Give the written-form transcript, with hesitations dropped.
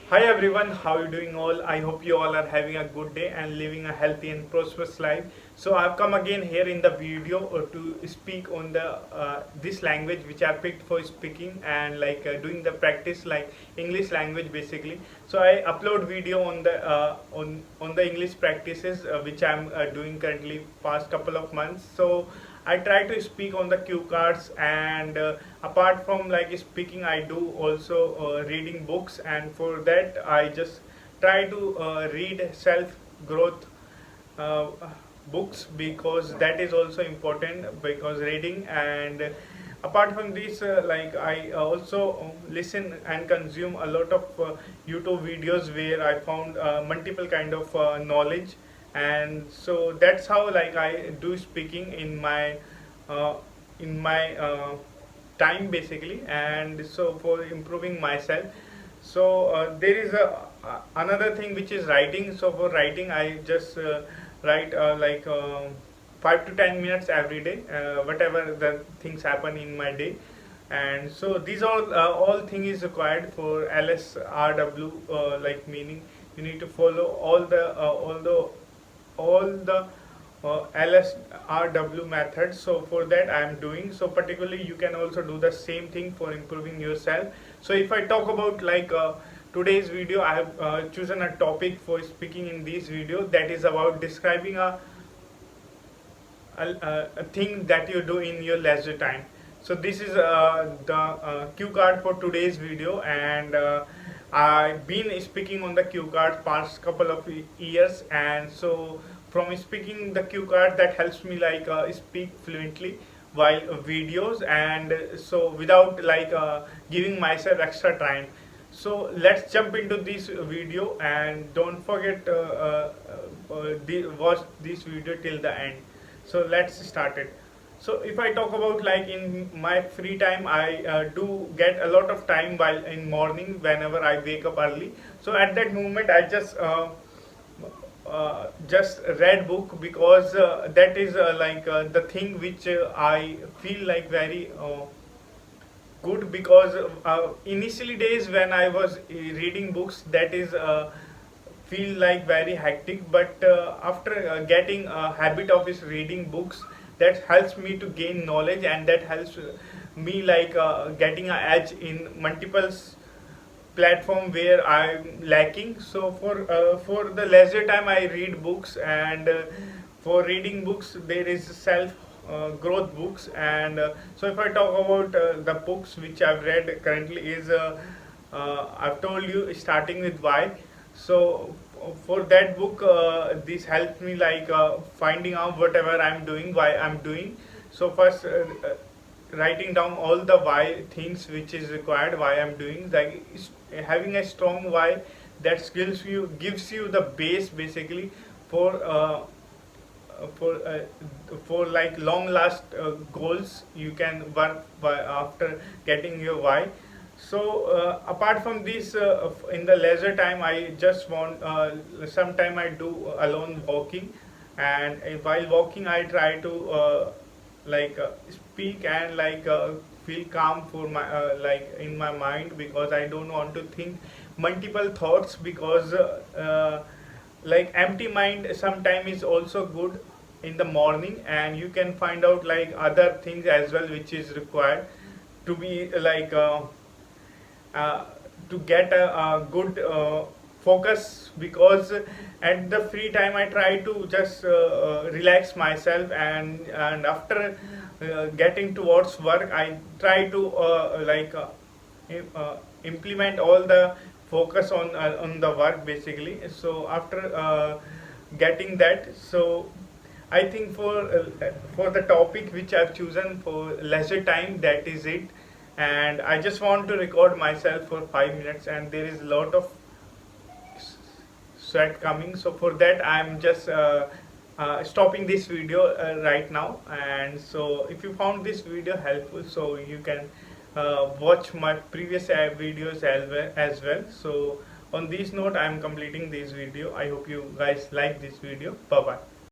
Hi everyone, how you doing all? I hope you all are having a good day and living a healthy and prosperous life. So I've come again here in the video to speak on the this language which I picked for speaking and doing the practice like English language basically. So I upload video on the on the English practices which I'm doing currently past couple of months. So I try to speak on the cue cards, and apart from like speaking, I do also reading books, and for that I just try to read self growth uh, books, because that is also important because reading. And apart from this, I also listen and consume a lot of YouTube videos where I found multiple kind of knowledge. And so that's how like I do speaking uh, in my time basically. And so for improving myself, so there is another thing which is writing. So for writing I just write 5 to 10 minutes every day, whatever the things happen in my day. And so these all thing is required for LSRW, like meaning you need to follow all the LSRW methods. So for that I am doing. So particularly you can also do the same thing for improving yourself. So if I talk about today's video, I have chosen a topic for speaking in this video, that is about describing a thing that you do in your leisure time. So this is the cue card for today's video. And I've been speaking on the cue card past couple of years. And so from speaking the cue card, that helps me speak fluently while videos, and so without giving myself extra time. So let's jump into this video, and don't forget watch this video till the end. So let's start it. So if I talk about like in my free time, I do get a lot of time while in morning whenever I wake up early. So at that moment I just read book, because that is the thing which I feel like very good, because initially days when I was reading books, that is feel like very hectic. But after getting a habit of is reading books, that helps me to gain knowledge, and that helps me getting an edge in multiple platform where I'm lacking. So for the leisure time I read books. And for reading books there is self growth books. And so if I talk about the books which I've read currently is I've told you, starting with why. So for that book, this helped me finding out whatever I'm doing, why I'm doing. So first writing down all the why things which is required, why I'm doing, having a strong why, that gives you the base basically for for like long last goals you can work by after getting your why. So apart from this, in the leisure time I just want sometime I do alone walking. And while walking I try to speak and feel calm for my in my mind, because I don't want to think multiple thoughts. Because empty mind sometime is also good in the morning, and you can find out like other things as well which is required to be uh, to get a good focus. Because at the free time I try to just relax myself. And after getting towards work I try to implement all the focus on the work basically. So after getting that, so I think for the topic which I've chosen for leisure time, that is it. And I just want to record myself for 5 minutes, and there is a lot of sweat coming. So for that I'm just stopping this video right now. And so if you found this video helpful, so you can watch my previous videos as well. So on this note I'm completing this video. I hope you guys like this video. Bye bye.